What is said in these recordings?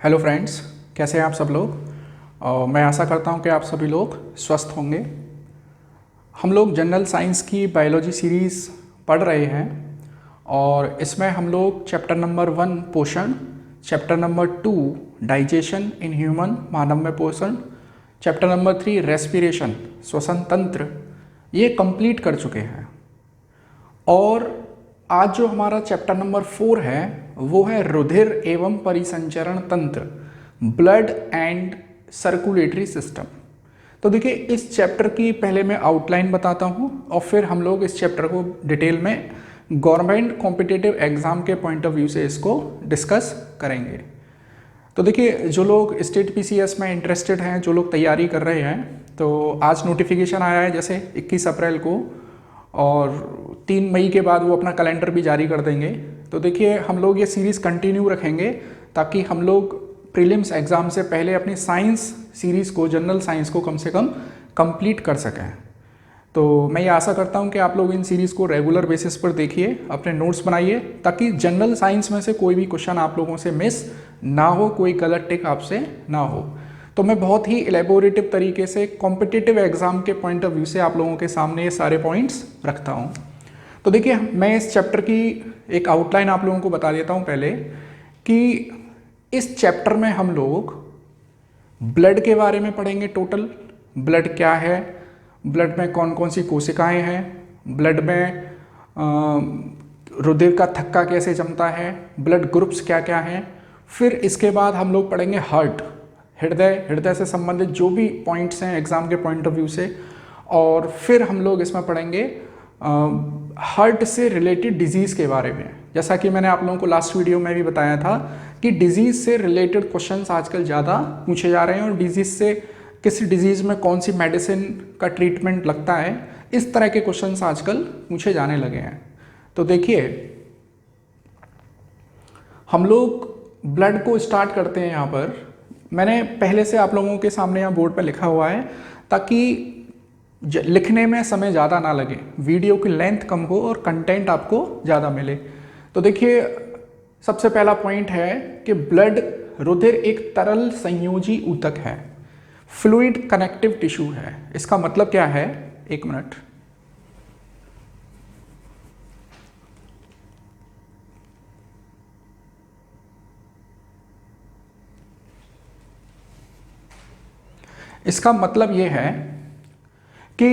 Hello friends, कैसे हैं आप सब लोग। मैं आशा करता हूं कि आप सभी लोग स्वस्थ होंगे। हम लोग जनरल साइंस की बायोलॉजी सीरीज़ पढ़ रहे हैं और इसमें हम लोग चैप्टर नंबर 1 पोषण, chapter number 2 digestion in human मानव में पोषण, चैप्टर नंबर 3 रेस्पिरेशन श्वसन तंत्र, ये कंप्लीट कर चुके हैं। और आज जो हमारा चैप्टर नंबर 4 है वो है रुधिर एवं परिसंचरण तंत्र, ब्लड एंड सर्कुलेटरी सिस्टम। तो देखिए, इस चैप्टर की पहले मैं आउटलाइन बताता हूँ और फिर हम लोग इस चैप्टर को डिटेल में गवर्नमेंट कॉम्पिटिटिव एग्जाम के पॉइंट ऑफ व्यू से इसको डिस्कस करेंगे। तो देखिए, जो लोग स्टेट पीसीएस में इंटरेस्टेड हैं, जो लोग तैयारी कर रहे हैं, तो आज नोटिफिकेशन आया है जैसे 21 अप्रैल को, और 3 मई के बाद वो अपना कैलेंडर भी जारी कर देंगे। तो देखिए, हम लोग ये सीरीज़ कंटिन्यू रखेंगे ताकि हम लोग प्रीलिम्स एग्ज़ाम से पहले अपनी साइंस सीरीज़ को, जनरल साइंस को कम से कम कंप्लीट कर सकें। तो मैं ये आशा करता हूँ कि आप लोग इन सीरीज़ को रेगुलर बेसिस पर देखिए, अपने नोट्स बनाइए, ताकि जनरल साइंस में से कोई भी क्वेश्चन आप लोगों से मिस ना हो, कोई गलत टिक आपसे ना हो। तो मैं बहुत ही एलेबोरेटिव तरीके से कॉम्पिटिटिव एग्जाम के पॉइंट ऑफ व्यू से आप लोगों के सामने ये सारे पॉइंट्स रखता हूँ। तो देखिए, मैं इस चैप्टर की एक आउटलाइन आप लोगों को बता देता हूँ पहले, कि इस चैप्टर में हम लोग ब्लड के बारे में पढ़ेंगे। टोटल ब्लड क्या है, ब्लड में कौन कौन सी कोशिकाएं हैं, ब्लड में रुधिर का थक्का कैसे जमता है, ब्लड ग्रुप्स क्या क्या हैं। फिर इसके बाद हम लोग पढ़ेंगे हार्ट, हृदय से संबंधित जो भी पॉइंट्स हैं एग्जाम के पॉइंट ऑफ व्यू से। और फिर हम लोग इसमें पढ़ेंगे हार्ट से रिलेटेड डिजीज़ के बारे में। जैसा कि मैंने आप लोगों को लास्ट वीडियो में भी बताया था कि डिजीज़ से रिलेटेड क्वेश्चंस आजकल ज़्यादा पूछे जा रहे हैं, और डिजीज़ से किस डिजीज़ में कौन सी मेडिसिन का ट्रीटमेंट लगता है, इस तरह के क्वेश्चंस आजकल पूछे जाने लगे हैं। तो देखिए, हम लोग ब्लड को स्टार्ट करते हैं। यहाँ पर मैंने पहले से आप लोगों के सामने यहाँ बोर्ड पर लिखा हुआ है, ताकि लिखने में समय ज़्यादा ना लगे, वीडियो की लेंथ कम हो और कंटेंट आपको ज़्यादा मिले। तो देखिए, सबसे पहला पॉइंट है कि ब्लड, रुधिर एक तरल संयोजी ऊतक है, फ्लूइड कनेक्टिव टिश्यू है। इसका मतलब क्या है, एक मिनट। इसका मतलब ये है कि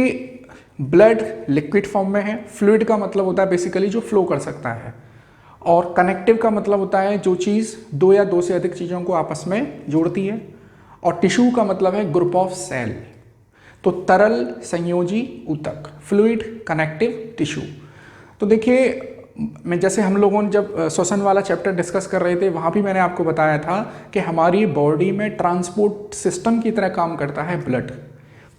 ब्लड लिक्विड फॉर्म में है। फ्लूइड का मतलब होता है बेसिकली जो फ्लो कर सकता है, और कनेक्टिव का मतलब होता है जो चीज़ दो या दो से अधिक चीज़ों को आपस में जोड़ती है, और टिश्यू का मतलब है ग्रुप ऑफ सेल। तो तरल संयोजी ऊतक, फ्लूइड कनेक्टिव टिश्यू। तो देखिए, मैं जैसे हम लोगों ने जब श्वसन वाला चैप्टर डिस्कस कर रहे थे, वहाँ भी मैंने आपको बताया था कि हमारी बॉडी में ट्रांसपोर्ट सिस्टम की तरह काम करता है ब्लड।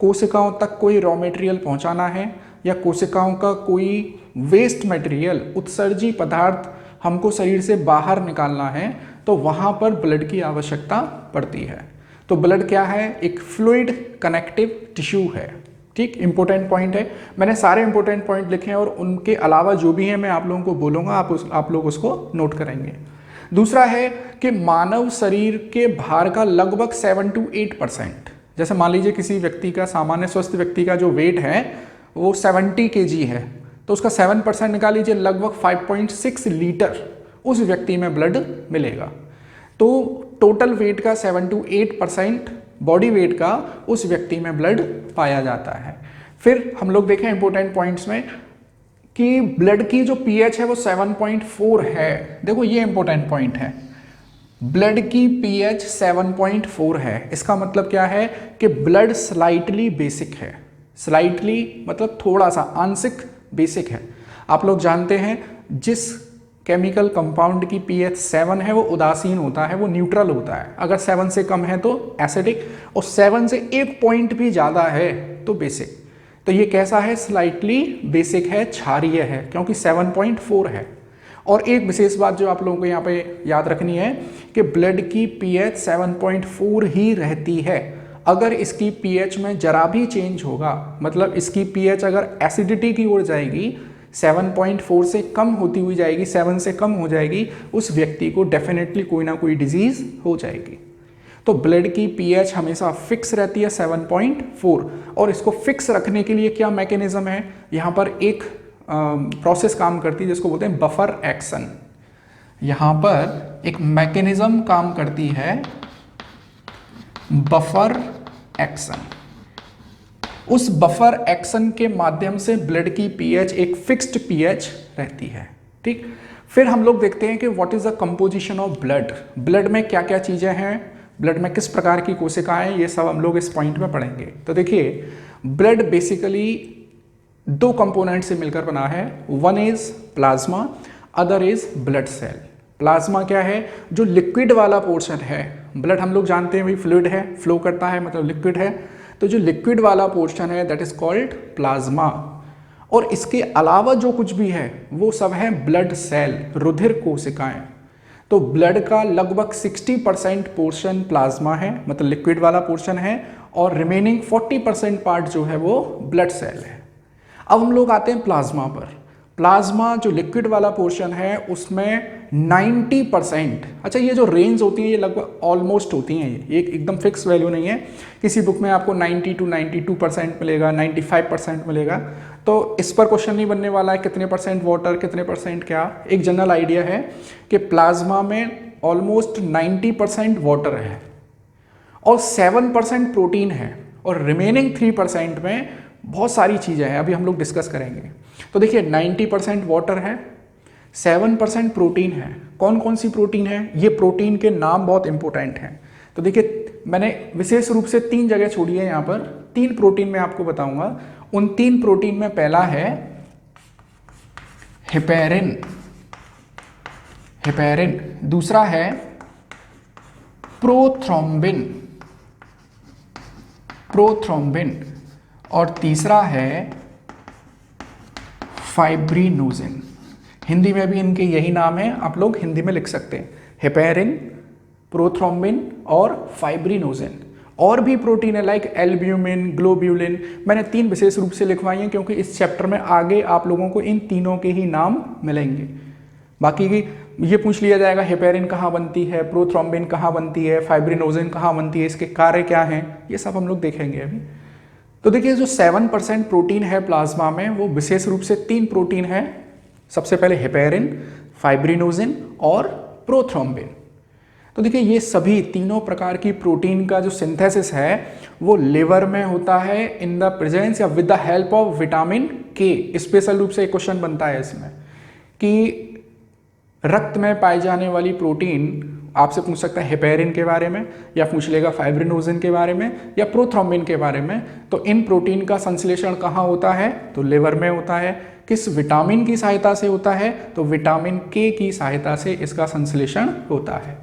कोशिकाओं तक कोई रॉ मटेरियल पहुंचाना है, या कोशिकाओं का कोई वेस्ट मटेरियल, उत्सर्जी पदार्थ हमको शरीर से बाहर निकालना है, तो वहाँ पर ब्लड की आवश्यकता पड़ती है। तो ब्लड क्या है, एक फ्लूइड कनेक्टिव टिश्यू है। ठीक, इंपॉर्टेंट पॉइंट है। मैंने सारे इंपॉर्टेंट पॉइंट लिखे हैं, और उनके अलावा जो भी है मैं आप लोगों को बोलूँगा, आप लोग उसको नोट करेंगे। दूसरा है कि मानव शरीर के भार का लगभग 7 to 8%, जैसे मान लीजिए किसी व्यक्ति का, सामान्य स्वस्थ व्यक्ति का जो वेट है वो 70 kg है, तो उसका 7% निकाल लीजिए, लगभग 5.6 लीटर उस व्यक्ति में ब्लड मिलेगा। तो टोटल वेट का 7 to 8% बॉडी वेट का उस व्यक्ति में ब्लड पाया जाता है। फिर हम लोग देखें इंपॉर्टेंट पॉइंट्स में कि ब्लड की जो पीएच है वो 7.4 है। देखो, ये इंपॉर्टेंट पॉइंट है, ब्लड की पीएच 7.4 है। इसका मतलब क्या है कि ब्लड स्लाइटली बेसिक है। स्लाइटली मतलब थोड़ा सा, आंशिक बेसिक है। आप लोग जानते हैं जिस केमिकल कंपाउंड की पीएच 7 है वो उदासीन होता है, वो न्यूट्रल होता है। अगर 7 से कम है तो एसिडिक, और 7 से 1 पॉइंट भी ज़्यादा है तो बेसिक। तो ये कैसा है, स्लाइटली बेसिक है, क्षारीय है, क्योंकि 7.4 है। और एक विशेष बात जो आप लोगों को यहाँ पे याद रखनी है कि ब्लड की पीएच 7.4 ही रहती है। अगर इसकी पीएच में जरा भी चेंज होगा, मतलब इसकी पीएच अगर एसिडिटी की ओर जाएगी, 7.4 से कम होती हुई जाएगी, 7 से कम हो जाएगी, उस व्यक्ति को डेफिनेटली कोई ना कोई डिजीज हो जाएगी। तो ब्लड की पीएच हमेशा फिक्स रहती है 7.4, और इसको फिक्स रखने के लिए क्या मैकेनिज्म है, यहाँ पर एक प्रोसेस काम करती है जिसको बोलते हैं बफर एक्शन। यहाँ पर एक मैकेनिज्म काम करती है बफर एक्शन। उस बफर एक्शन के माध्यम से ब्लड की पीएच एक फिक्स्ड पीएच रहती है। ठीक, फिर हम लोग देखते हैं कि what is the composition of blood. Blood में क्या क्या चीजें हैं, ब्लड में किस प्रकार की कोशिकाएं, ये सब हम लोग इस पॉइंट में पढ़ेंगे। तो देखिए, ब्लड बेसिकली दो कंपोनेंट से मिलकर बना है, one is plasma, other is blood cell. Plasma क्या है, जो लिक्विड वाला पोर्शन है। ब्लड हम लोग जानते हैं भाई फ्लूइड है, फ्लो करता है, मतलब लिक्विड है, तो जो लिक्विड वाला पोर्शन है दैट इज कॉल्ड प्लाज्मा। और इसके अलावा जो कुछ भी है वो सब है ब्लड सेल, रुधिर कोशिकाएं। तो ब्लड का लगभग 60% पोर्शन प्लाज्मा है, मतलब लिक्विड वाला पोर्शन है, और रिमेनिंग 40% पार्ट जो है वो ब्लड सेल है। अब हम लोग आते हैं प्लाज्मा पर। प्लाज्मा जो लिक्विड वाला पोर्शन है उसमें 90%, अच्छा ये जो रेंज होती है ये लगभग ऑलमोस्ट होती हैं, ये एक एकदम फिक्स वैल्यू नहीं है। किसी बुक में आपको 90 to 92% मिलेगा, 95% मिलेगा, तो इस पर क्वेश्चन नहीं बनने वाला है कितने परसेंट वाटर कितने परसेंट क्या। एक जनरल आइडिया है कि प्लाज्मा में ऑलमोस्ट 90% वाटर है और 7% प्रोटीन है, और रिमेनिंग 3% में बहुत सारी चीज़ें हैं, अभी हम लोग डिस्कस करेंगे। तो देखिए 90% वाटर है, 7% प्रोटीन है। कौन कौन सी प्रोटीन है, ये प्रोटीन के नाम बहुत इंपॉर्टेंट हैं। तो देखिए मैंने विशेष रूप से 3 जगह छोड़ी है, यहाँ पर 3 प्रोटीन मैं आपको बताऊंगा। उन 3 प्रोटीन में पहला है हेपेरिन, हेपेरिन, दूसरा है प्रोथ्रोम्बिन, प्रोथ्रोम्बिन, और तीसरा है फाइब्रिनोजिन। हिंदी में भी इनके यही नाम है, आप लोग हिंदी में लिख सकते हैं, हेपेरिन, प्रोथ्रोम्बिन और फाइब्रिनोजिन। और भी प्रोटीन है लाइक एल्ब्यूमिन, ग्लोब्यूलिन। मैंने 3 विशेष रूप से लिखवाई हैं क्योंकि इस चैप्टर में आगे आप लोगों को इन तीनों के ही नाम मिलेंगे। बाकी की ये पूछ लिया जाएगा हेपेरिन कहाँ बनती है, प्रोथ्रोम्बिन कहाँ बनती है, फाइब्रिनोजिन कहाँ बनती है, इसके कार्य क्या हैं, ये सब हम लोग देखेंगे अभी। तो देखिए जो 7% प्रोटीन है प्लाज्मा में वो विशेष रूप से 3 प्रोटीन है। सबसे पहले हेपेरिन, फाइब्रिनोजिन और प्रोथ्रोम्बिन। तो देखिए ये सभी तीनों प्रकार की प्रोटीन का जो सिंथेसिस है वो लिवर में होता है इन द प्रेजेंस या with the help of vitamin के। स्पेशल रूप से एक क्वेश्चन बनता है इसमें कि रक्त में पाई जाने वाली प्रोटीन आपसे पूछ सकता है हेपेरिन के बारे में, या पूछ लेगा फाइब्रिनोजिन के बारे में, या प्रोथ्रोम्बिन के बारे में। तो इन प्रोटीन का संश्लेषण कहाँ होता है, तो लिवर में होता है। किस विटामिन की सहायता से होता है, तो विटामिन के की सहायता से इसका संश्लेषण होता है।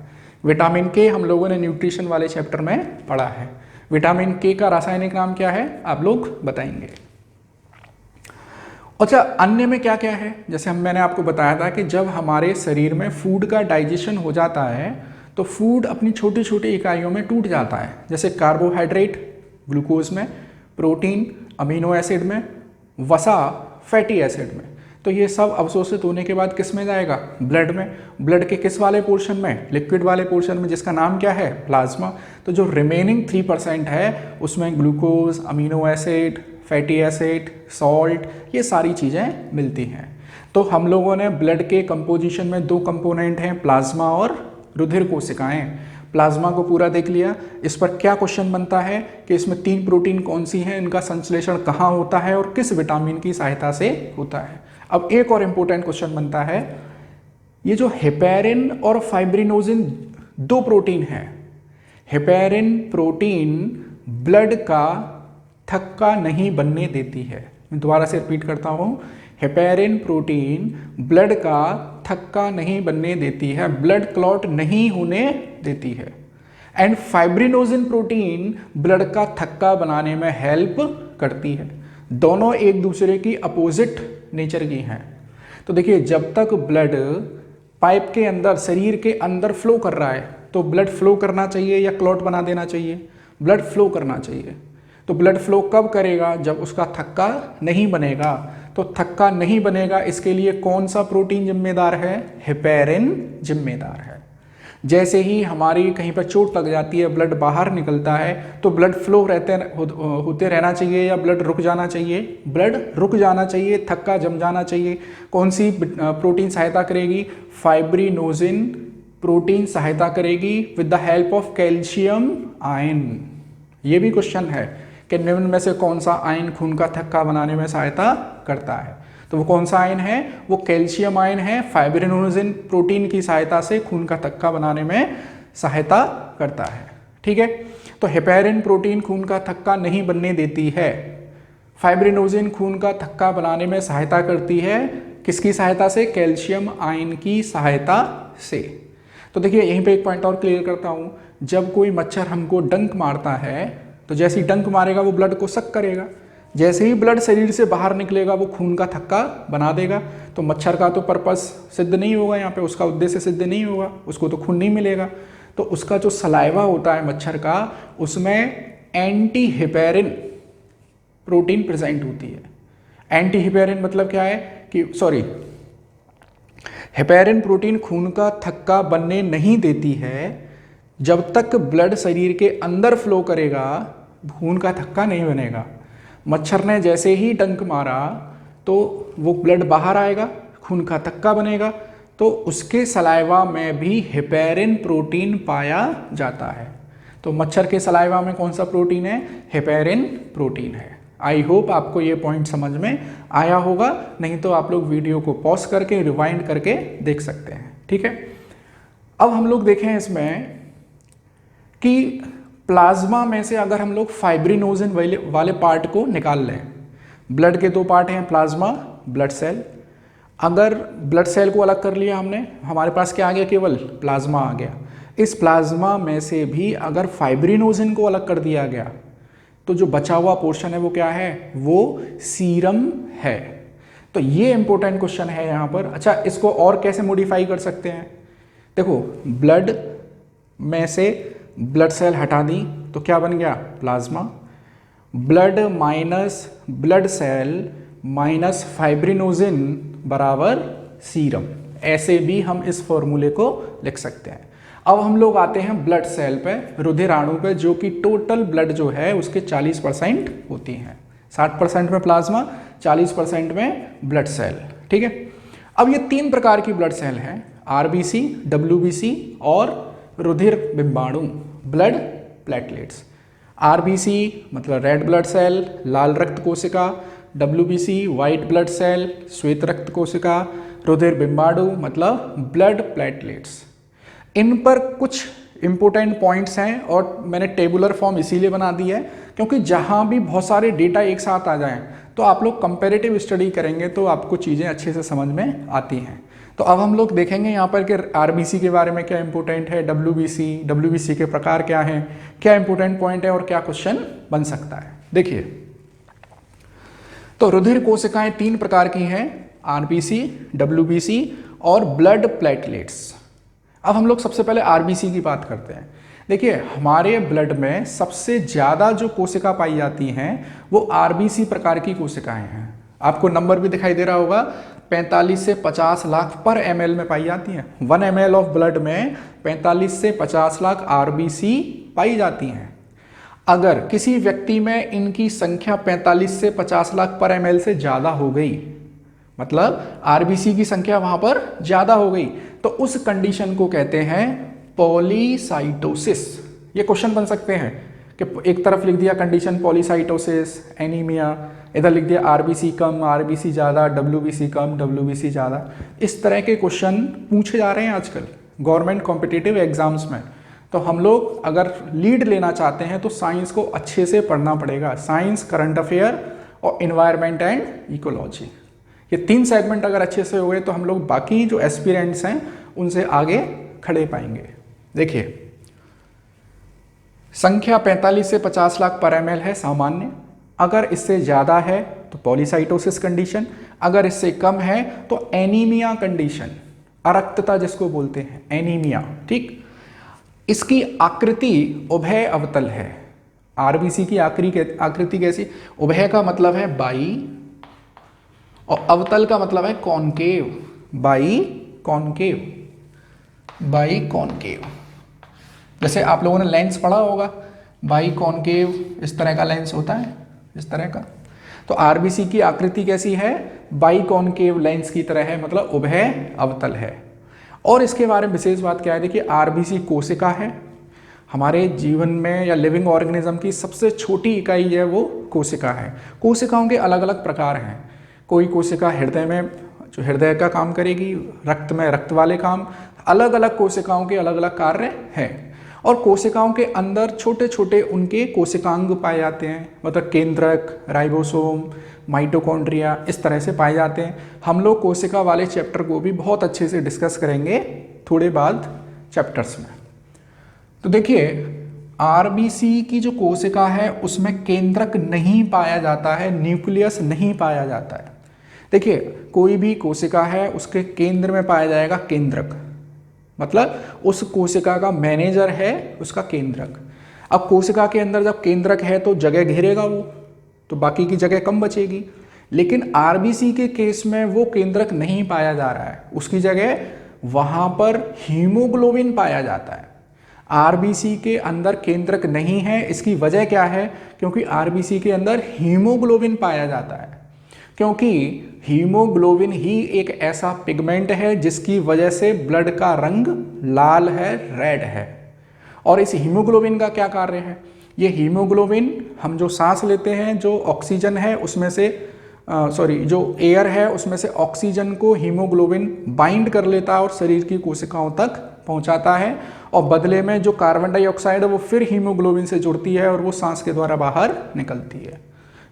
विटामिन के हम लोगों ने न्यूट्रिशन वाले चैप्टर में पढ़ा है। विटामिन के का रासायनिक नाम क्या है, आप लोग बताएंगे। अच्छा, अन्य में क्या क्या है, जैसे मैंने आपको बताया था कि जब हमारे शरीर में फूड का डाइजेशन हो जाता है तो फूड अपनी छोटी छोटी इकाइयों में टूट जाता है, जैसे कार्बोहाइड्रेट ग्लूकोज में, प्रोटीन अमीनो एसिड में, वसा फैटी एसिड में। तो ये सब अवशोषित होने के बाद किस में जाएगा, ब्लड में। ब्लड के किस वाले पोर्शन में, लिक्विड वाले पोर्शन में, जिसका नाम क्या है, प्लाज्मा। तो जो रिमेनिंग 3% है उसमें glucose, amino acid, fatty acid, salt, ये सारी चीज़ें मिलती हैं। तो हम लोगों ने ब्लड के कंपोजिशन में 2 कंपोनेंट हैं, प्लाज्मा और रुधिर कोशिकाएं। प्लाज्मा को पूरा देख लिया। इस पर क्या क्वेश्चन बनता है कि इसमें 3 प्रोटीन कौन सी हैं, इनका संश्लेषण कहाँ होता है और किस विटामिन की सहायता से होता है। अब एक और इम्पोर्टेंट क्वेश्चन बनता है, ये जो हेपेरिन और फाइब्रिनोजिन 2 प्रोटीन हैं, हेपेरिन प्रोटीन ब्लड का थक्का नहीं बनने देती है। मैं दोबारा से रिपीट करता हूँ, हेपेरिन प्रोटीन ब्लड का थक्का नहीं बनने देती है, ब्लड क्लॉट नहीं होने देती है। एंड फाइब्रिनोजिन प्रोटीन ब्लड का थक्का बनाने में हेल्प करती है। दोनों एक दूसरे की अपोजिट नेचर की हैं। तो देखिए जब तक ब्लड पाइप के अंदर, शरीर के अंदर फ्लो कर रहा है तो ब्लड फ्लो करना चाहिए या क्लॉट बना देना चाहिए, ब्लड फ्लो करना चाहिए। तो ब्लड फ्लो कब करेगा, जब उसका थक्का नहीं बनेगा। तो थक्का नहीं बनेगा, इसके लिए कौन सा प्रोटीन जिम्मेदार है? हेपेरिन जिम्मेदार है। जैसे ही हमारी कहीं पर चोट लग जाती है, ब्लड बाहर निकलता है, तो ब्लड फ्लो होते रहना चाहिए या ब्लड रुक जाना चाहिए? ब्लड रुक जाना चाहिए, थक्का जम जाना चाहिए। कौन सी प्रोटीन सहायता करेगी? फाइब्रिनोजिन प्रोटीन सहायता करेगी with the help of calcium ion. ये भी क्वेश्चन है कि निम्न में से कौन सा आयन खून का थक्का बनाने में सहायता करता है? तो वो कौन सा आयन है? वो कैल्शियम आयन है। फाइब्रिनोजिन प्रोटीन की सहायता से खून का थक्का बनाने में सहायता करता है। ठीक है, तो हेपेरिन प्रोटीन खून का थक्का नहीं बनने देती है। फाइब्रिनोजिन खून का थक्का बनाने में सहायता करती है, किसकी सहायता से? कैल्शियम आयन की सहायता से। तो देखिए यहीं पे एक पॉइंट और क्लियर करता हूँ, जब कोई मच्छर हमको डंक मारता है तो जैसे ही डंक मारेगा वो ब्लड को सक करेगा, जैसे ही ब्लड शरीर से बाहर निकलेगा वो खून का थक्का बना देगा। तो मच्छर का तो पर्पस सिद्ध नहीं होगा, यहाँ पे उसका उद्देश्य सिद्ध नहीं होगा, उसको तो खून नहीं मिलेगा। तो उसका जो सलाइवा होता है मच्छर का, उसमें एंटी हेपेरिन प्रोटीन प्रेजेंट होती है। एंटी हेपेरिन मतलब क्या है कि हेपेरिन प्रोटीन खून का थक्का बनने नहीं देती है। जब तक ब्लड शरीर के अंदर फ्लो करेगा खून का थक्का नहीं बनेगा। मच्छर ने जैसे ही डंक मारा तो वो ब्लड बाहर आएगा, खून का थक्का बनेगा, तो उसके सलाइवा में भी हेपेरिन प्रोटीन पाया जाता है। तो मच्छर के सलाइवा में कौन सा प्रोटीन है? हेपेरिन प्रोटीन है। आई होप आपको ये पॉइंट समझ में आया होगा, नहीं तो आप लोग वीडियो को पॉज करके रिवाइंड करके देख सकते हैं। ठीक है, अब हम लोग देखें इसमें कि प्लाज्मा में से अगर हम लोग फाइब्रिनोजिन वाले पार्ट को निकाल लें, ब्लड के दो पार्ट हैं, प्लाज्मा, ब्लड सेल। अगर ब्लड सेल को अलग कर लिया हमने, हमारे पास क्या आ गया? केवल प्लाज्मा आ गया। इस प्लाज्मा में से भी अगर फाइब्रिनोजिन को अलग कर दिया गया तो जो बचा हुआ पोर्शन है वो क्या है? वो सीरम है। तो ये इंपॉर्टेंट क्वेश्चन है यहाँ पर। अच्छा, इसको और कैसे मॉडिफाई कर सकते हैं? देखो, ब्लड में से ब्लड सेल हटा दी तो क्या बन गया? Plasma. Blood minus blood cell minus fibrinogen बराबर सीरम। ऐसे भी हम इस फॉर्मूले को लिख सकते हैं। अब हम लोग आते हैं ब्लड सेल पे, रुधिराणु पे, जो कि टोटल ब्लड जो है उसके 40% होती हैं। 60% में प्लाज्मा, 40% में ब्लड सेल। ठीक है, अब ये 3 प्रकार की ब्लड सेल हैं, आरबीसी, डब्ल्यूबीसी और रुधिर बिंबाणु, ब्लड प्लेटलेट्स। आरबीसी मतलब रेड ब्लड सेल, लाल रक्त कोशिका, डब्ल्यूबीसी वाइट ब्लड सेल, श्वेत रक्त कोशिका, रुधिर बिंबाणु मतलब ब्लड प्लेटलेट्स। इन पर कुछ इंपॉर्टेंट पॉइंट्स हैं और मैंने टेबुलर फॉर्म इसीलिए बना दी है क्योंकि जहां भी बहुत सारे डेटा एक साथ आ जाएं तो आप लोग कंपैरेटिव स्टडी करेंगे तो आपको चीज़ें अच्छे से समझ में आती हैं। तो अब हम लोग देखेंगे यहाँ पर कि आरबीसी के बारे में क्या इंपॉर्टेंट है, डब्ल्यूबीसी के प्रकार क्या हैं, क्या इंपॉर्टेंट पॉइंट है और क्या क्वेश्चन बन सकता है। देखिए, तो रुधिर कोशिकाएं 3 प्रकार की हैं, आरबीसी, डब्ल्यूबीसी और ब्लड प्लेटलेट्स। अब हम लोग सबसे पहले आरबीसी की बात करते हैं। देखिए, हमारे ब्लड में सबसे ज़्यादा जो कोशिका पाई जाती हैं वो आरबीसी प्रकार की कोशिकाएं हैं। आपको नंबर भी दिखाई दे रहा होगा, 45 से 50 लाख पर ml में पाई जाती हैं। 1 ml ऑफ ब्लड में 45 से 50 लाख आरबीसी पाई जाती हैं। अगर किसी व्यक्ति में इनकी संख्या 45 से 50 लाख पर ml से ज़्यादा हो गई, मतलब आरबीसी की संख्या वहां पर ज़्यादा हो गई, तो उस कंडीशन को कहते हैं पॉलीसाइटोसिस। ये क्वेश्चन बन सकते हैं कि एक तरफ लिख दिया कंडीशन पॉलीसाइटोसिस, एनीमिया, इधर लिख दिया आरबीसी कम, आरबीसी ज़्यादा, डब्ल्यूबीसी कम, डब्ल्यूबीसी ज़्यादा। इस तरह के क्वेश्चन पूछे जा रहे हैं आजकल गवर्नमेंट कॉम्पिटिटिव एग्जाम्स में। तो हम लोग अगर लीड लेना चाहते हैं तो साइंस को अच्छे से पढ़ना पड़ेगा, साइंस, करंट अफेयर और इन्वायरमेंट एंड इकोलॉजी। ये 3 सेगमेंट अगर अच्छे से हो गए तो हम लोग बाकी जो एस्पिरेंट्स हैं उनसे आगे खड़े पाएंगे। देखिए, संख्या 45 से 50 लाख पर ml है सामान्य, अगर इससे ज़्यादा है तो पॉलीसाइटोसिस कंडीशन, अगर इससे कम है तो एनीमिया कंडीशन, अरक्तता जिसको बोलते हैं, एनीमिया। ठीक, इसकी आकृति उभय अवतल है। आरबीसी की आकृति कैसी? उभय का मतलब है बाई और अवतल का मतलब है concave, by concave, by concave. जैसे आप लोगों ने लेंस पढ़ा होगा, बाई कॉनकेव इस तरह का लेंस होता है, इस तरह का। तो आरबीसी की आकृति कैसी है, बाई कॉनकेव लेंस की तरह है, मतलब उभय अवतल है। और इसके बारे में विशेष बात क्या है, देखिए आरबीसी कोशिका है, हमारे जीवन में या लिविंग ऑर्गेनिज्म की सबसे छोटी इकाई है वो कोशिका है। कोशिकाओं के अलग अलग प्रकार हैं, कोई कोशिका हृदय में जो हृदय का काम करेगी, रक्त में रक्त वाले काम, अलग अलग कोशिकाओं के अलग अलग कार्य हैं। और कोशिकाओं के अंदर छोटे छोटे उनके कोशिकांग पाए जाते हैं, मतलब केंद्रक, राइबोसोम, माइटोकॉन्ड्रिया, इस तरह से पाए जाते हैं। हम लोग कोशिका वाले चैप्टर को भी बहुत अच्छे से डिस्कस करेंगे थोड़े बाद चैप्टर्स में। तो देखिए आरबीसी की जो कोशिका है उसमें केंद्रक नहीं पाया जाता है, न्यूक्लियस नहीं पाया जाता है। देखिए कोई भी कोशिका है उसके केंद्र में पाया जाएगा केंद्रक, मतलब उस कोशिका का मैनेजर है उसका केंद्रक। अब कोशिका के अंदर जब केंद्रक है तो जगह घेरेगा वो, तो बाकी की जगह कम बचेगी। लेकिन आरबीसी के केस में वो केंद्रक नहीं पाया जा रहा है, उसकी जगह वहां पर हीमोग्लोबिन पाया जाता है। आरबीसी के अंदर केंद्रक नहीं है, इसकी वजह क्या है, क्योंकि आरबीसी के अंदर हीमोग्लोबिन पाया जाता है। क्योंकि हीमोग्लोबिन ही एक ऐसा पिगमेंट है जिसकी वजह से ब्लड का रंग लाल है, रेड है। और इस हीमोग्लोबिन का क्या कार्य है, ये हीमोग्लोबिन हम जो सांस लेते हैं, जो ऑक्सीजन है उसमें से जो एयर है उसमें से ऑक्सीजन को हीमोग्लोबिन बाइंड कर लेता है और शरीर की कोशिकाओं तक पहुंचाता है, और बदले में जो कार्बन डाइऑक्साइड है वो फिर हीमोग्लोबिन से जुड़ती है और वो सांस के द्वारा बाहर निकलती है।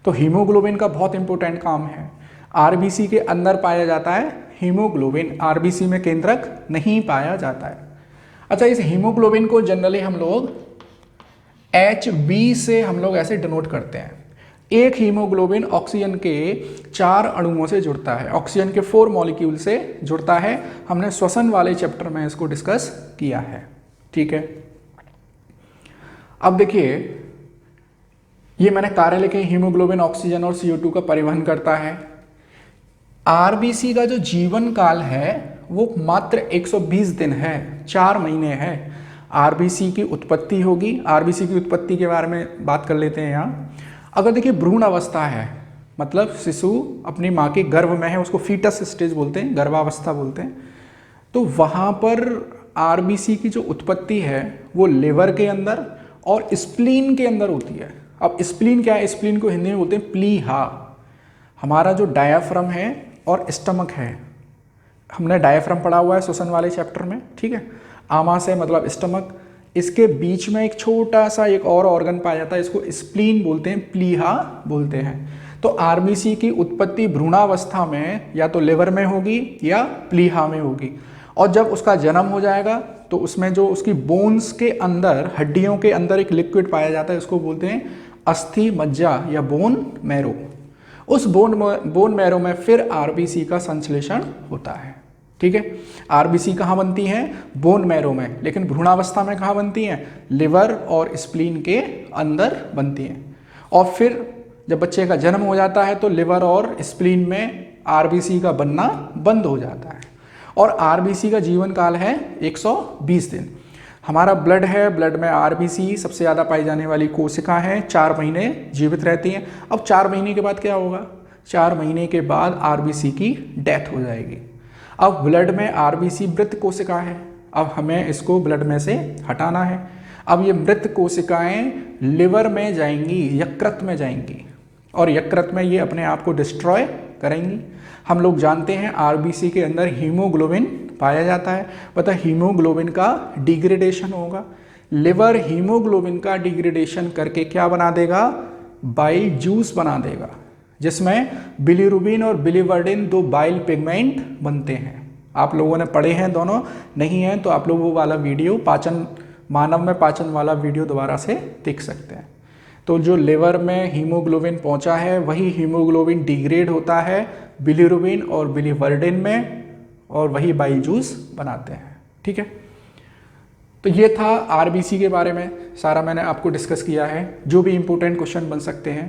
तो हीमोग्लोबिन का बहुत इंपॉर्टेंट काम है। आरबीसी के अंदर पाया जाता है हीमोग्लोबिन, आरबीसी में केंद्रक नहीं पाया जाता है। अच्छा, इस हीमोग्लोबिन को जनरली हम लोग HB से हम लोग ऐसे डिनोट करते हैं। एक हीमोग्लोबिन ऑक्सीजन के 4 अणुओं से जुड़ता है, ऑक्सीजन के 4 मॉलिक्यूल से जुड़ता है। हमने श्वसन वाले चैप्टर में इसको डिस्कस किया है, ठीक है। अब देखिए ये मैंने कार्य लिखे, हीमोग्लोबिन ऑक्सीजन और CO2 का परिवहन करता है। आरबीसी का जो जीवन काल है वो मात्र 120 दिन है, 4 महीने है। आरबीसी की उत्पत्ति होगी, आरबीसी की उत्पत्ति के बारे में बात कर लेते हैं यहाँ। अगर देखिए भ्रूण अवस्था है, मतलब शिशु अपनी माँ के गर्भ में है, उसको फीटस स्टेज बोलते हैं, गर्भावस्था बोलते हैं। तो वहाँ पर आरबीसी की जो उत्पत्ति है वो लिवर के अंदर और स्प्लीन के अंदर होती है। अब स्प्लीन क्या है, स्प्लीन को हिंदी में बोलते हैं प्लीहा। हमारा जो डायाफ्राम है और स्टमक है, हमने डायाफ्राम पढ़ा हुआ है श्वसन वाले चैप्टर में, ठीक है। आमाशय मतलब स्टमक, इसके बीच में एक छोटा सा एक और ऑर्गन पाया जाता है, इसको स्प्लीन बोलते हैं, प्लीहा बोलते हैं। तो आरबीसी की उत्पत्ति भ्रूणावस्था में या तो लिवर में होगी या प्लीहा में होगी, और जब उसका जन्म हो जाएगा तो उसमें जो उसकी बोन्स के अंदर, हड्डियों के अंदर एक लिक्विड पाया जाता है, उसको बोलते हैं अस्थि मज्जा या बोन मैरो। उस बोन मैरो में फिर आरबीसी का संश्लेषण होता है, ठीक है। आरबीसी कहाँ बनती हैं, बोन मैरो में, लेकिन भ्रूणावस्था में कहाँ बनती हैं, लिवर और स्प्लीन के अंदर बनती हैं। और फिर जब बच्चे का जन्म हो जाता है तो लिवर और स्प्लीन में आरबीसी का बनना बंद हो जाता है। और आरबीसी का जीवन काल है 120 दिन। हमारा ब्लड है, ब्लड में आरबीसी सबसे ज़्यादा पाई जाने वाली कोशिका है, 4 महीने जीवित रहती हैं। अब 4 महीने के बाद क्या होगा, 4 महीने के बाद आरबीसी की डेथ हो जाएगी। अब ब्लड में आरबीसी मृत कोशिका है, अब हमें इसको ब्लड में से हटाना है। अब ये मृत कोशिकाएं लिवर में जाएंगी, यकृत में जाएंगी, और यकृत में ये अपने आप को डिस्ट्रॉय करेंगी। हम लोग जानते हैं आरबीसी के अंदर हीमोग्लोबिन पाया जाता है, पता हीमोग्लोबिन का डिग्रेडेशन होगा। लिवर हीमोग्लोबिन का डिग्रेडेशन करके क्या बना देगा, बाइल जूस बना देगा, जिसमें बिलीरुबिन और बिलीवर्डिन 2 बाइल पिगमेंट बनते हैं। आप लोगों ने पढ़े हैं दोनों, नहीं हैं तो आप लोग वो वाला वीडियो पाचन, मानव में पाचन वाला वीडियो दोबारा से देख सकते हैं। तो जो लिवर में हीमोग्लोबिन पहुंचा है वही हीमोग्लोबिन डिग्रेड होता है बिलीरुबिन और बिलीवर्डिन में, और वही बाइल जूस बनाते हैं, ठीक है। तो ये था आरबीसी के बारे में, सारा मैंने आपको डिस्कस किया है। जो भी इंपॉर्टेंट क्वेश्चन बन सकते हैं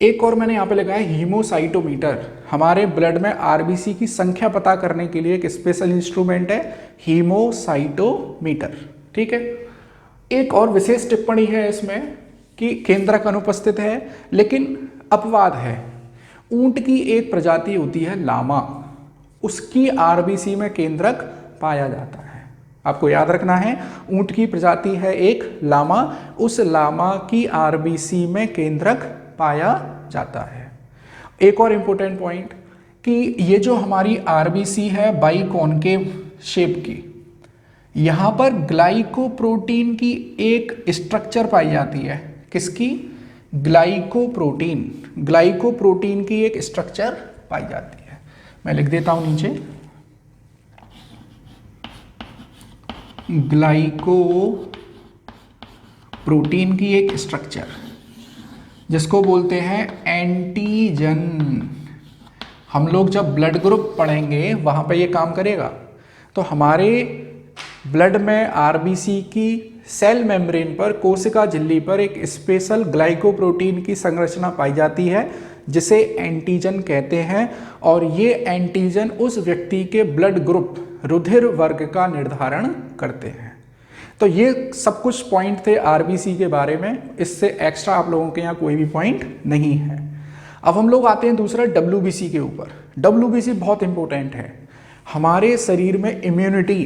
एक और मैंने यहाँ पे लिखा है हीमोसाइटोमीटर। हमारे ब्लड में आरबीसी की संख्या पता करने के लिए एक स्पेशल इंस्ट्रूमेंट है हीमोसाइटोमीटर। ठीक है। एक और विशेष टिप्पणी है इसमें कि केंद्रक अनुपस्थित है, लेकिन अपवाद है। ऊंट की एक प्रजाति होती है लामा, उसकी आरबीसी में केंद्रक पाया जाता है। आपको याद रखना है, ऊंट की प्रजाति है एक लामा, उस लामा की आरबीसी में केंद्रक पाया जाता है। एक और इंपॉर्टेंट पॉइंट कि ये जो हमारी आरबीसी है बाइकॉनकेव शेप की, यहां पर ग्लाइकोप्रोटीन की एक स्ट्रक्चर पाई जाती है। किसकी? ग्लाइकोप्रोटीन। ग्लाइकोप्रोटीन की एक स्ट्रक्चर पाई जाती है। मैं लिख देता हूं नीचे, ग्लाइकोप्रोटीन की एक स्ट्रक्चर जिसको बोलते हैं एंटीजन। हम लोग जब ब्लड ग्रुप पढ़ेंगे वहां पे ये काम करेगा। तो हमारे ब्लड में आरबीसी की सेल मेम्ब्रेन पर, कोशिका झिल्ली पर एक स्पेशल ग्लाइकोप्रोटीन की संरचना पाई जाती है जिसे एंटीजन कहते हैं, और ये एंटीजन उस व्यक्ति के ब्लड ग्रुप, रुधिर वर्ग का निर्धारण करते हैं। तो ये सब कुछ पॉइंट थे आरबीसी के बारे में, इससे एक्स्ट्रा आप लोगों के यहाँ कोई भी पॉइंट नहीं है। अब हम लोग आते हैं दूसरा डब्ल्यूबीसी के ऊपर। डब्ल्यूबीसी बहुत इंपॉर्टेंट है। हमारे शरीर में इम्यूनिटी,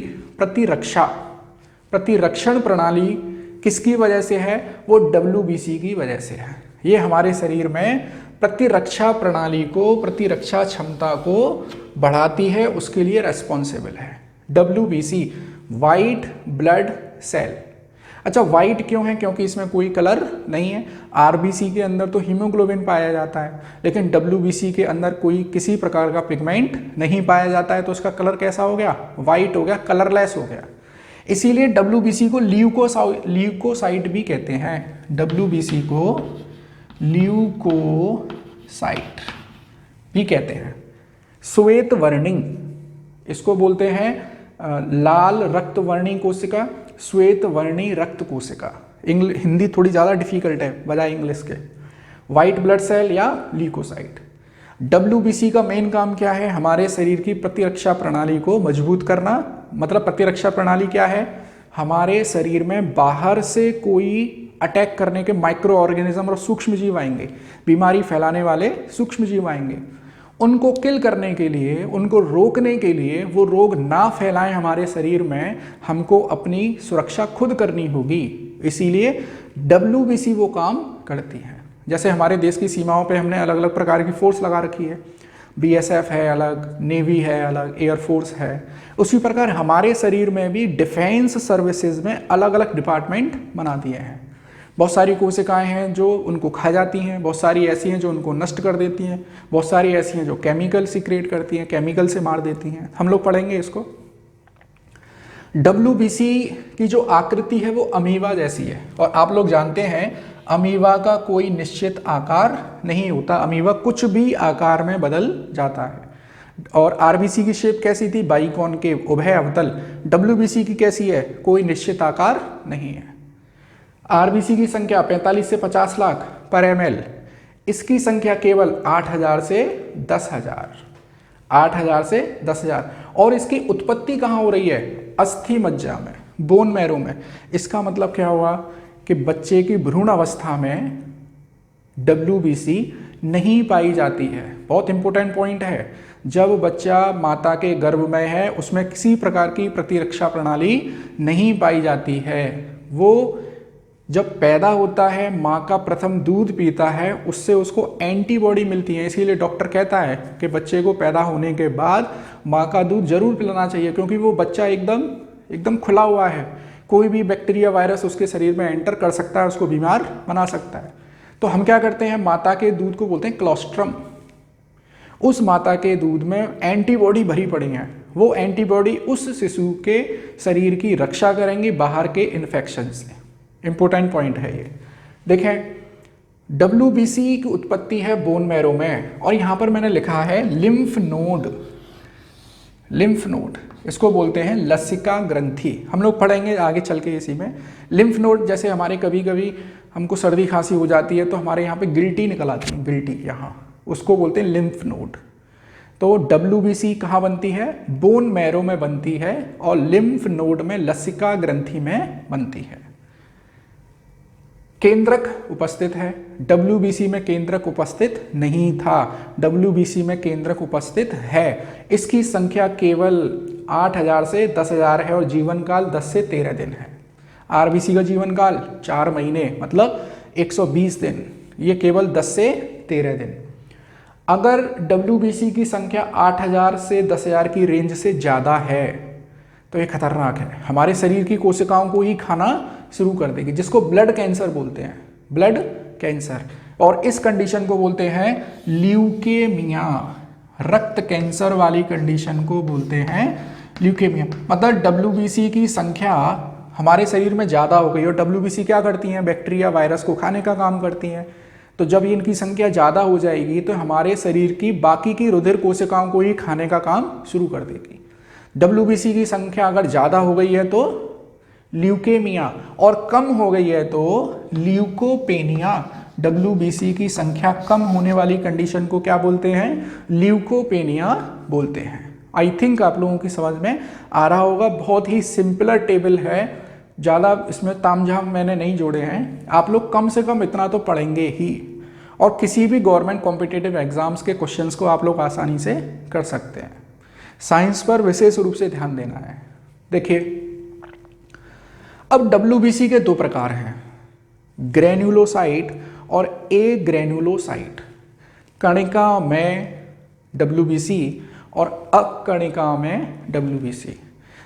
प्रतिरक्षण प्रणाली किसकी वजह से है? वो डब्ल्यूबीसी की वजह से है। ये हमारे शरीर में प्रतिरक्षा प्रणाली को, प्रतिरक्षा क्षमता को बढ़ाती है, उसके लिए रेस्पॉन्सिबल है डब्ल्यूबीसी, वाइट ब्लड सेल। अच्छा, वाइट क्यों है? क्योंकि इसमें कोई कलर नहीं है। आरबीसी के अंदर तो हीमोग्लोबिन पाया जाता है, लेकिन डब्ल्यूबीसी के अंदर कोई किसी प्रकार का पिगमेंट नहीं पाया जाता है, तो उसका कलर कैसा हो गया? वाइट हो गया, कलरलेस हो गया। इसीलिए डब्ल्यूबीसी को ल्यूकोसाइट भी कहते हैं। डब्ल्यूबीसी को ल्यूकोसाइट भी कहते हैं। श्वेत वर्णी, इसको बोलते हैं लाल रक्तवर्णी कोशिका, श्वेत वर्णी रक्त कोशिका। हिंदी थोड़ी ज़्यादा डिफिकल्ट है बजाय इंग्लिश के। वाइट ब्लड सेल या ल्यूकोसाइट। डब्ल्यूबीसी का मेन काम क्या है? हमारे शरीर की प्रतिरक्षा प्रणाली को मजबूत करना। मतलब प्रतिरक्षा प्रणाली क्या है? हमारे शरीर में बाहर से कोई अटैक करने के माइक्रो ऑर्गेनिज्म और सूक्ष्म जीव आएंगे, बीमारी फैलाने वाले सूक्ष्म जीव आएंगे, उनको किल करने के लिए, उनको रोकने के लिए, वो रोग ना फैलाएं हमारे शरीर में, हमको अपनी सुरक्षा खुद करनी होगी। इसीलिए डब्ल्यूबीसी वो काम करती है। जैसे हमारे देश की सीमाओं पे हमने अलग अलग प्रकार की फोर्स लगा रखी है, बीएसएफ है अलग, नेवी है अलग, एयरफोर्स है, उसी प्रकार हमारे शरीर में भी डिफेंस सर्विसेज में अलग अलग डिपार्टमेंट बना दिए हैं। बहुत सारी कोशिकाएं हैं जो उनको खा जाती हैं, बहुत सारी ऐसी हैं जो उनको नष्ट कर देती हैं, बहुत सारी ऐसी हैं जो केमिकल सीक्रेट करती हैं, केमिकल से मार देती हैं। हम लोग पढ़ेंगे इसको। डब्ल्यूबीसी की जो आकृति है वो अमीबा जैसी है, और आप लोग जानते हैं अमीबा का कोई निश्चित आकार नहीं होता, अमीबा कुछ भी आकार में बदल जाता है। और आरबीसी की शेप कैसी थी? बाइकॉनकेव, उभय अवतल। डब्ल्यूबीसी की कैसी है? कोई निश्चित आकार नहीं है। आरबीसी की संख्या 45 से 50 लाख पर ml, इसकी संख्या केवल 8000 से 10,000, 8000 से 10,000। और इसकी उत्पत्ति कहाँ हो रही है? अस्थि मज्जा में, बोन मैरो में। इसका मतलब क्या हुआ कि बच्चे की भ्रूण अवस्था में डब्ल्यूबीसी नहीं पाई जाती है। बहुत इंपॉर्टेंट पॉइंट है। जब बच्चा माता के गर्भ में है उसमें किसी प्रकार की प्रतिरक्षा प्रणाली नहीं पाई जाती है। वो जब पैदा होता है, माँ का प्रथम दूध पीता है, उससे उसको एंटीबॉडी मिलती है। इसीलिए डॉक्टर कहता है कि बच्चे को पैदा होने के बाद माँ का दूध जरूर पिलाना चाहिए, क्योंकि वो बच्चा एकदम खुला हुआ है, कोई भी बैक्टीरिया वायरस उसके शरीर में एंटर कर सकता है, उसको बीमार बना सकता है। तो हम क्या करते हैं, माता के दूध को बोलते हैं क्लोस्ट्रम। उस माता के दूध में एंटीबॉडी भरी पड़ी हैं, वो एंटीबॉडी उस शिशु के शरीर की रक्षा करेंगी बाहर के इन्फेक्शन से। इंपॉर्टेंट पॉइंट है ये। देखें, डब्ल्यूबीसी की उत्पत्ति है बोन मैरो में, और यहां पर मैंने लिखा है लिम्फ नोड। लिम्फ नोड इसको बोलते हैं लसिका ग्रंथि। हम लोग पढ़ेंगे आगे चल के इसी में। लिम्फ नोड जैसे हमारे कभी कभी हमको सर्दी खांसी हो जाती है तो हमारे यहाँ पे गिल्टी निकल आती है, गिल्टी यहाँ, उसको बोलते हैं लिम्फ नोड। तो WBC कहाँ बनती है? बोन मैरो में बनती है और लिम्फ नोड में लसिका ग्रंथि में बनती है। केंद्रक उपस्थित है, WBC में केंद्रक उपस्थित नहीं था, WBC में केंद्रक उपस्थित है। इसकी संख्या केवल 8000 से 10,000 है और जीवन काल 10 से 13 दिन है। RBC का जीवन काल 4 महीने मतलब 120 दिन, ये केवल 10 से 13 दिन। अगर WBC की संख्या 8000 से 10,000 की रेंज से ज़्यादा है तो ये खतरनाक है, हमारे शरीर की कोशिकाओं को ही खाना शुरू कर देगी, जिसको ब्लड कैंसर बोलते हैं, ब्लड कैंसर। और इस कंडीशन को बोलते हैं ल्यूकेमिया, रक्त कैंसर वाली कंडीशन को बोलते हैं ल्यूकेमिया। मतलब WBC की संख्या हमारे शरीर में ज़्यादा हो गई और WBC क्या करती हैं? बैक्टीरिया वायरस को खाने का काम करती हैं। तो जब इनकी संख्या ज़्यादा हो जाएगी तो हमारे शरीर की बाकी की रुधिर कोशिकाओं को ही खाने का काम शुरू कर देगी। WBC की संख्या अगर ज़्यादा हो गई है तो ल्यूकेमिया और कम हो गई है तो ल्यूकोपेनिया। WBC की संख्या कम होने वाली कंडीशन को क्या बोलते हैं? ल्यूकोपेनिया बोलते हैं। आई थिंक आप लोगों की समझ में आ रहा होगा, बहुत ही सिंपलर टेबल है, ज़्यादा इसमें तामझाम मैंने नहीं जोड़े हैं। आप लोग कम से कम इतना तो पढ़ेंगे ही और किसी भी गवर्नमेंट कॉम्पिटिटिव एग्जाम्स के क्वेश्चंस को आप लोग आसानी से कर सकते हैं। साइंस पर विशेष रूप से ध्यान देना है। देखिए, अब WBC के दो प्रकार हैं, ग्रेन्युलोसाइट और ए ग्रेन्युलोसाइट। कणिका में WBC और अकणिका में WBC।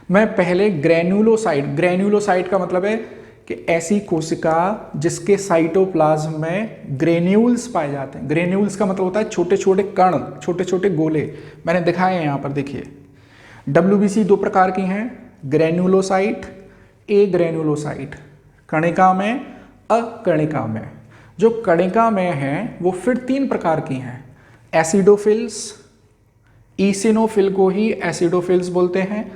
मैं पहले ग्रेन्युलोसाइट का मतलब है कि ऐसी कोशिका जिसके साइटोप्लाज्म में ग्रेन्यूल्स पाए जाते हैं। ग्रेन्यूल्स का मतलब होता है छोटे छोटे कण, छोटे छोटे गोले। मैंने दिखाए हैं यहाँ पर, देखिए। WBC दो प्रकार की हैं, ग्रेन्युलोसाइट, ए ग्रेन्युलोसाइट, कणिका में, अकणिका में। जो कणिका में हैं वो फिर 3 प्रकार की हैं, एसिडोफिल्स, ईसिनोफिल को ही एसिडोफिल्स बोलते हैं,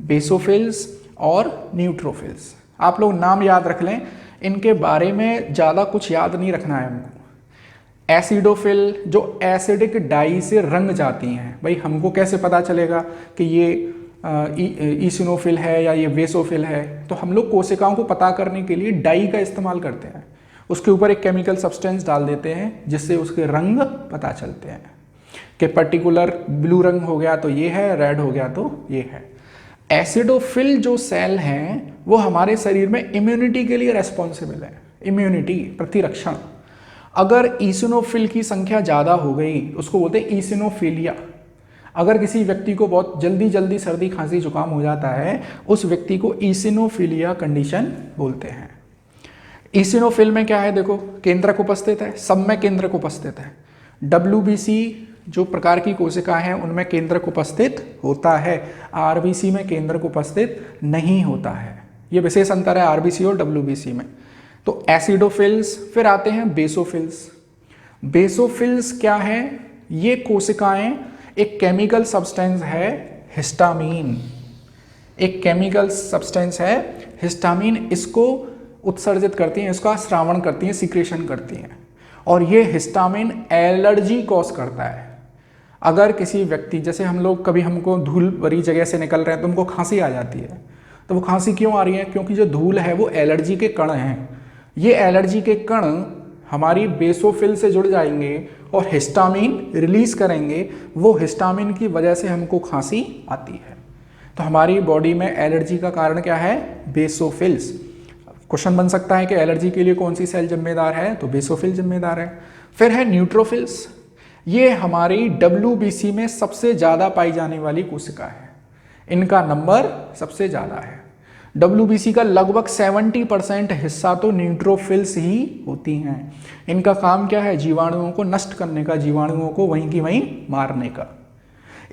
बेसोफिल्स और न्यूट्रोफिल्स। आप लोग नाम याद रख लें, इनके बारे में ज़्यादा कुछ याद नहीं रखना है हमको। एसिडोफिल जो एसिडिक डाई से रंग जाती हैं, भाई हमको कैसे पता चलेगा कि ये ईसिनोफिल है या ये बेसोफिल है? तो हम लोग कोशिकाओं को पता करने के लिए डाई का इस्तेमाल करते हैं, उसके ऊपर एक केमिकल सब्सटेंस डाल देते हैं जिससे उसके रंग पता चलते हैं कि पर्टिकुलर ब्लू रंग हो गया तो ये है, रेड हो गया तो ये है। एसिडोफिल जो सेल हैं वो हमारे शरीर में इम्यूनिटी के लिए रेस्पॉन्सिबल है, इम्यूनिटी, प्रतिरक्षण। अगर ईसिनोफिल की संख्या ज़्यादा हो गई उसको बोलते हैं ईसिनोफिलिया। अगर किसी व्यक्ति को बहुत जल्दी जल्दी सर्दी खांसी जुकाम हो जाता है उस व्यक्ति को ईसिनोफिलिया कंडीशन बोलते हैं। ईसिनोफिल में क्या है? देखो, केंद्रक उपस्थित है, सब में केंद्रक उपस्थित है। WBC जो प्रकार की कोशिका हैं उनमें केंद्रक उपस्थित होता है, RBC में केंद्रक उपस्थित नहीं होता है। ये विशेष अंतर है RBC और WBC में। तो एसिडोफिल्स, फिर आते हैं बेसोफिल्स। बेसोफिल्स क्या है? ये कोशिकाएं एक केमिकल सब्सटेंस है हिस्टामीन, एक केमिकल सब्सटेंस है हिस्टामीन, इसको उत्सर्जित करती हैं, इसका स्रावण करती हैं, सिक्रेशन करती हैं। और ये हिस्टामीन एलर्जी कॉज करता है। अगर किसी व्यक्ति, जैसे हम लोग कभी, हमको धूल भरी जगह से निकल रहे हैं तो हमको खांसी आ जाती है, तो वो खांसी क्यों आ रही है? क्योंकि जो धूल है वो एलर्जी के कण हैं। ये एलर्जी के कण हमारी बेसोफिल से जुड़ जाएंगे और हिस्टामीन रिलीज करेंगे, वो हिस्टामीन की वजह से हमको खांसी आती है। तो हमारी बॉडी में एलर्जी का कारण क्या है? बेसोफिल्स। क्वेश्चन बन सकता है कि एलर्जी के लिए कौन सी सेल जिम्मेदार है? तो बेसोफिल जिम्मेदार है। फिर है न्यूट्रोफिल्स। ये हमारी WBC में सबसे ज़्यादा पाई जाने वाली कोशिका है, इनका नंबर सबसे ज़्यादा है। WBC का लगभग 70% हिस्सा तो न्यूट्रोफिल्स ही होती हैं। इनका काम क्या है? जीवाणुओं को नष्ट करने का, जीवाणुओं को वहीं की वहीं मारने का।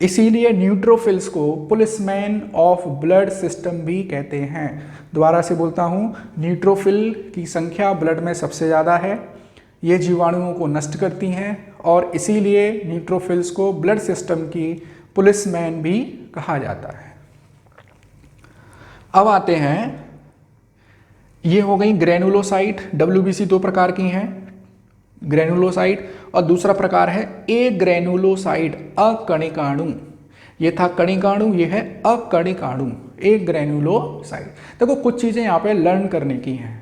इसीलिए न्यूट्रोफिल्स को पुलिसमैन ऑफ ब्लड सिस्टम भी कहते हैं। दोबारा से बोलता हूँ, न्यूट्रोफिल की संख्या ब्लड में सबसे ज़्यादा है, ये जीवाणुओं को नष्ट करती हैं और इसीलिए न्यूट्रोफिल्स को ब्लड सिस्टम की पुलिसमैन भी कहा जाता है। अब आते हैं ये हो गई ग्रेनुलोसाइट। WBC दो प्रकार की हैं, ग्रेनुलोसाइट और दूसरा प्रकार है ए ग्रेनुलोसाइट अकणिकाणु। ये था कणिकाणु, ये है अकणिकाणु, ए ग्रेनुलोसाइट। देखो कुछ चीज़ें यहाँ पे लर्न करने की हैं,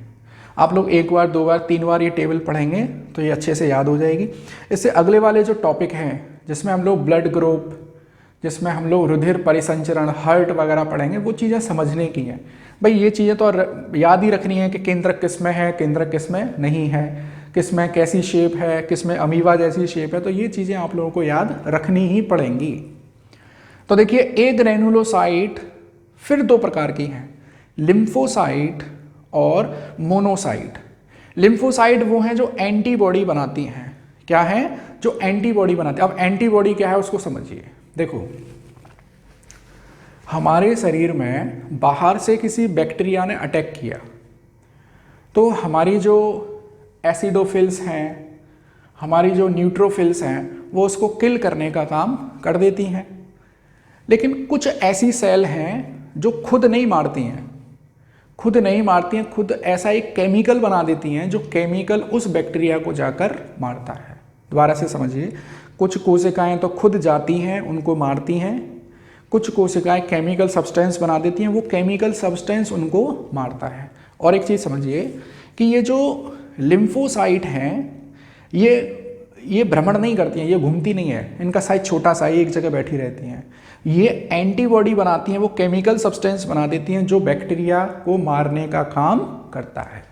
आप लोग एक बार दो बार तीन बार ये टेबल पढ़ेंगे तो ये अच्छे से याद हो जाएगी। इससे अगले वाले जो टॉपिक हैं जिसमें हम लोग ब्लड ग्रुप, जिसमें हम लोग रुधिर परिसंचरण, हार्ट वगैरह पढ़ेंगे, वो चीज़ें समझने की हैं। भाई ये चीज़ें तो याद ही रखनी है कि केंद्रक किस में है, केंद्रक किस में नहीं है, किस में कैसी शेप है, किस में अमीबा जैसी शेप है, तो ये चीज़ें आप लोगों को याद रखनी ही पड़ेंगी। तो देखिए ए ग्रेनुलोसाइट फिर दो प्रकार की हैं, लिम्फोसाइट और मोनोसाइट। लिम्फोसाइट वो हैं जो एंटीबॉडी बनाती हैं। क्या है? जो एंटीबॉडी बनाती है। अब एंटीबॉडी क्या है उसको समझिए। देखो हमारे शरीर में बाहर से किसी बैक्टीरिया ने अटैक किया तो हमारी जो एसिडोफिल्स हैं, हमारी जो न्यूट्रोफिल्स हैं, वो उसको किल करने का काम कर देती हैं। लेकिन कुछ ऐसी सेल हैं जो खुद नहीं मारती हैं, खुद नहीं मारती हैं, खुद ऐसा एक केमिकल बना देती हैं जो केमिकल उस बैक्टीरिया को जाकर मारता है। दोबारा से समझिए, कुछ कोशिकाएं तो खुद जाती हैं, उनको मारती हैं, कुछ कोशिकाएं केमिकल सब्सटेंस बना देती हैं, वो केमिकल सब्सटेंस उनको मारता है। और एक चीज़ समझिए कि ये जो लिम्फोसाइट हैं ये भ्रमण नहीं करती हैं, ये घूमती नहीं है, इनका साइज छोटा सा, एक जगह बैठी रहती हैं। ये एंटीबॉडी बनाती हैं, वो केमिकल सब्सटेंस बना देती हैं जो बैक्टीरिया को मारने का काम करता है।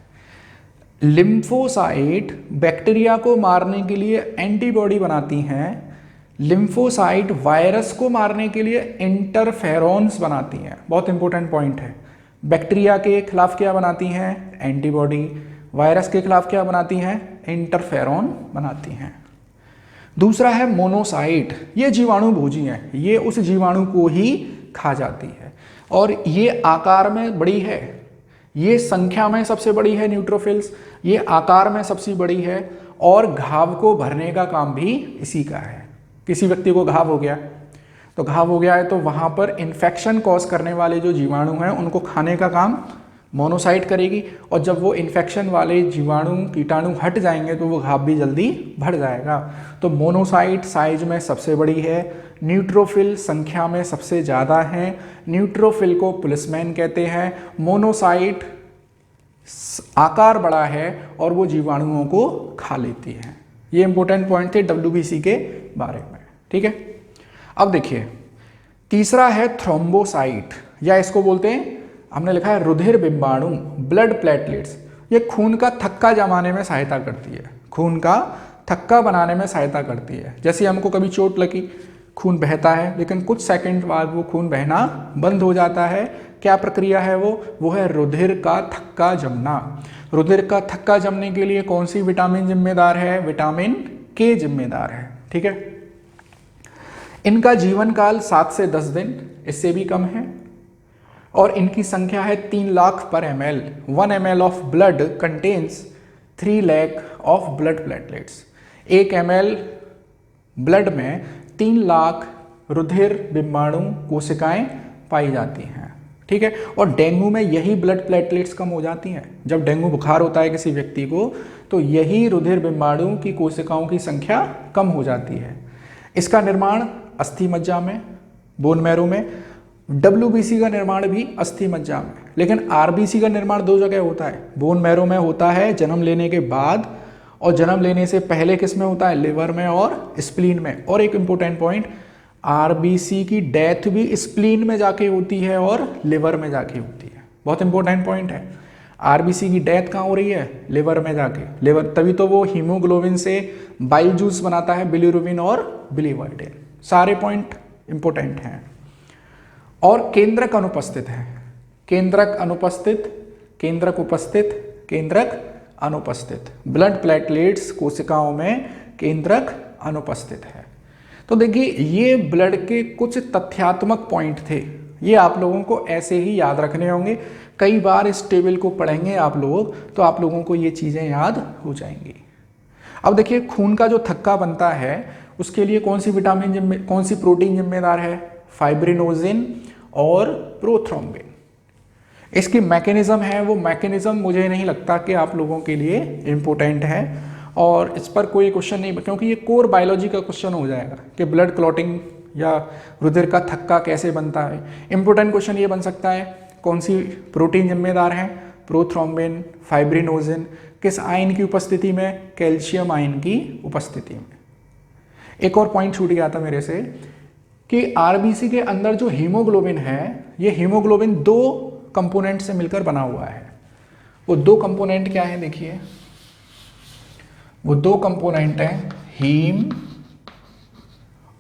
लिम्फोसाइट बैक्टीरिया को मारने के लिए एंटीबॉडी बनाती हैं, लिम्फोसाइट वायरस को मारने के लिए इंटरफेरॉन्स बनाती हैं। बहुत इंपॉर्टेंट पॉइंट है। बैक्टीरिया के खिलाफ क्या बनाती हैं? एंटीबॉडी। वायरस के खिलाफ क्या बनाती हैं? इंटरफेरॉन बनाती हैं। दूसरा है मोनोसाइट। ये जीवाणु भोजी हैं, ये उस जीवाणु को ही खा जाती है और ये आकार में बड़ी है, ये संख्या में सबसे बड़ी है न्यूट्रोफिल्स, ये आकार में सबसे बड़ी है और घाव को भरने का काम भी इसी का है। किसी व्यक्ति को घाव हो गया तो घाव हो गया है तो वहाँ पर इन्फेक्शन कॉज करने वाले जो जीवाणु हैं उनको खाने का काम मोनोसाइट करेगी और जब वो इन्फेक्शन वाले जीवाणु कीटाणु हट जाएंगे तो वो घाव भी जल्दी भर जाएगा। तो मोनोसाइट साइज में सबसे बड़ी है, न्यूट्रोफिल संख्या में सबसे ज़्यादा है। न्यूट्रोफिल को पुलिसमैन कहते हैं, मोनोसाइट आकार बड़ा है और वो जीवाणुओं को खा लेती है। ये इंपॉर्टेंट पॉइंट थे WBC के बारे में, ठीक है। अब देखिए तीसरा है थ्रोम्बोसाइट, या इसको बोलते हैं, हमने लिखा है रुधिर बिंबाणु, ब्लड प्लेटलेट्स। ये खून का थक्का जमाने में सहायता करती है, खून का थक्का बनाने में सहायता करती है। जैसे हमको कभी चोट लगी, खून बहता है लेकिन कुछ सेकंड बाद वो खून बहना बंद हो जाता है। क्या प्रक्रिया है वो है रुधिर का थक्का जमना। रुधिर का थक्का जमने के लिए कौन सी विटामिन जिम्मेदार है? विटामिन के जिम्मेदार है, ठीक है। इनका जीवन काल 7 से 10 दिन, इससे भी कम है और इनकी संख्या है 3 लाख पर ml। 1 ml of blood contains 3 lakh of blood platelets. 1 ml blood में 3 लाख रुधिर बिंबाणु कोशिकाएं पाई जाती हैं, ठीक है। और डेंगू में यही ब्लड प्लेटलेट्स कम हो जाती हैं। जब डेंगू बुखार होता है किसी व्यक्ति को तो यही रुधिर बिंबाणु की कोशिकाओं की संख्या कम हो जाती है। इसका निर्माण अस्थि मज्जा में, बोन मैरो में। WBC का निर्माण भी अस्थि मज्जा में, लेकिन RBC का निर्माण 2 जगह होता है। बोन मैरो में होता है जन्म लेने के बाद और जन्म लेने से पहले किस में होता है? लिवर में और स्प्लीन में। और एक इंपॉर्टेंट पॉइंट, RBC की डेथ भी स्प्लीन में जाके होती है और लिवर में जाके होती है। बहुत इंपॉर्टेंट पॉइंट है। RBC की डेथ कहाँ हो रही है? लिवर में जाके। लिवर, तभी तो वो हीमोग्लोबिन से बाइल जूस बनाता है, बिलिरुबिन और बिलीवर्डेन। सारे पॉइंट इंपॉर्टेंट हैं। और केंद्रक अनुपस्थित है, केंद्रक अनुपस्थित, केंद्रक उपस्थित, केंद्रक अनुपस्थित। ब्लड प्लेटलेट्स कोशिकाओं में केंद्रक अनुपस्थित है। तो देखिए ये ब्लड के कुछ तथ्यात्मक पॉइंट थे, ये आप लोगों को ऐसे ही याद रखने होंगे। कई बार इस टेबल को पढ़ेंगे आप लोग तो आप लोगों को ये चीज़ें याद हो जाएंगी। अब देखिए खून का जो थक्का बनता है उसके लिए कौन सी विटामिन कौन सी प्रोटीन जिम्मेदार है? फाइब्रिनोजिन और प्रोथ्रोम्बिन। इसकी मैकेनिज़्म है, वो मैकेनिज़्म मुझे नहीं लगता कि आप लोगों के लिए इम्पोर्टेंट है और इस पर कोई क्वेश्चन नहीं, क्योंकि ये कोर बायोलॉजी का क्वेश्चन हो जाएगा कि ब्लड क्लॉटिंग या रुधिर का थक्का कैसे बनता है। इम्पोर्टेंट क्वेश्चन ये बन सकता है कौन सी प्रोटीन जिम्मेदार है, प्रोथ्रोम्बिन, फाइब्रिनोजिन, किस आयन की उपस्थिति में, कैल्शियम आयन की उपस्थिति में। एक और पॉइंट छूट गया था मेरे से कि आरबीसी के अंदर जो हीमोग्लोबिन है, ये हीमोग्लोबिन 2 कंपोनेंट से मिलकर बना हुआ है। वो 2 कंपोनेंट क्या है देखिए, वो 2 कंपोनेंट हैं हीम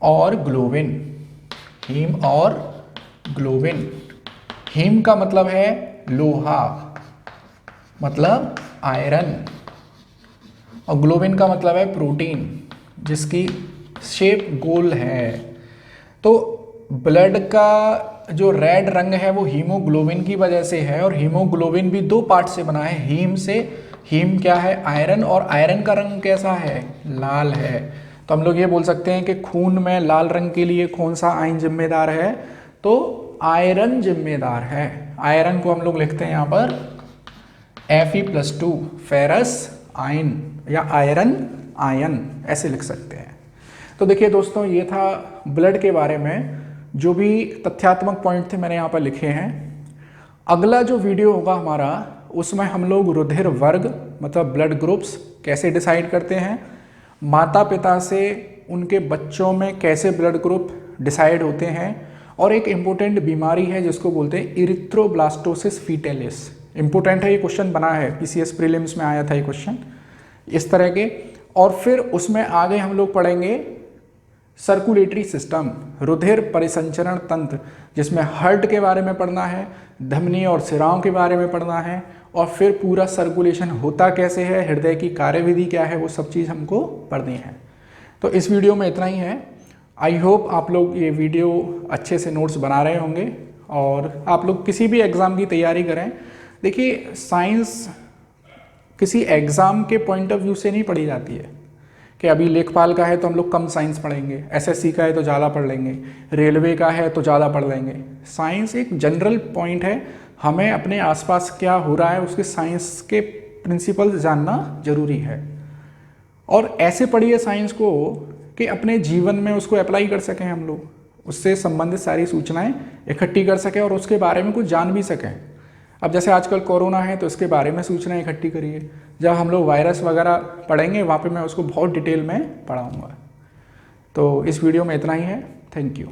और ग्लोबिन। हीम और ग्लोबिन। हीम का मतलब है लोहा, मतलब आयरन, और ग्लोबिन का मतलब है प्रोटीन जिसकी शेप गोल है। तो ब्लड का जो रेड रंग है वो हीमोग्लोबिन की वजह से है, और हीमोग्लोबिन भी 2 पार्ट से बना है, हीम से। हीम क्या है, आयरन, और आयरन का रंग कैसा है, लाल है। तो हम लोग ये बोल सकते हैं कि खून में लाल रंग के लिए कौन सा आयन जिम्मेदार है, तो आयरन जिम्मेदार है। आयरन को हम लोग लिखते हैं यहाँ पर Fe+2, फेरस आयन या आयरन आयन, ऐसे लिख सकते हैं। तो देखिए दोस्तों, ये था ब्लड के बारे में जो भी तथ्यात्मक पॉइंट थे मैंने यहाँ पर लिखे हैं। अगला जो वीडियो होगा हमारा, उसमें हम लोग रुधिर वर्ग मतलब ब्लड ग्रुप्स कैसे डिसाइड करते हैं, माता पिता से उनके बच्चों में कैसे ब्लड ग्रुप डिसाइड होते हैं, और एक इम्पोर्टेंट बीमारी है जिसको बोलते हैं इरिथ्रोब्लास्टोसिस फीटेलिस। इम्पोर्टेंट है, ये क्वेश्चन बना है, पीसीएस प्रीलिम्स में आया था ये क्वेश्चन इस तरह के। और फिर उसमें आगे हम लोग पढ़ेंगे सर्कुलेटरी सिस्टम, रुधिर परिसंचरण तंत्र, जिसमें हार्ट के बारे में पढ़ना है, धमनी और सिराओं के बारे में पढ़ना है, और फिर पूरा सर्कुलेशन होता कैसे है, हृदय की कार्यविधि क्या है, वो सब चीज़ हमको पढ़नी है। तो इस वीडियो में इतना ही है। आई होप आप लोग ये वीडियो अच्छे से नोट्स बना रहे होंगे, और आप लोग किसी भी एग्ज़ाम की तैयारी करें। देखिए, साइंस किसी एग्ज़ाम के पॉइंट ऑफ व्यू से नहीं पढ़ी जाती है कि अभी लेखपाल का है तो हम लोग कम साइंस पढ़ेंगे, एसएससी का है तो ज़्यादा पढ़ लेंगे, रेलवे का है तो ज़्यादा पढ़ लेंगे। साइंस एक जनरल पॉइंट है, हमें अपने आसपास क्या हो रहा है उसके साइंस के प्रिंसिपल्स जानना जरूरी है, और ऐसे पढ़िए साइंस को कि अपने जीवन में उसको अप्लाई कर सकें हम लोग, उससे संबंधित सारी सूचनाएं इकट्ठी कर सकें और उसके बारे में कुछ जान भी सकें। अब जैसे आजकल कोरोना है तो इसके बारे में सूचनाएं इकट्ठी करिए। जब हम लोग वायरस वगैरह पढ़ेंगे वहाँ पे मैं उसको बहुत डिटेल में पढ़ाऊँगा। तो इस वीडियो में इतना ही है। Thank you.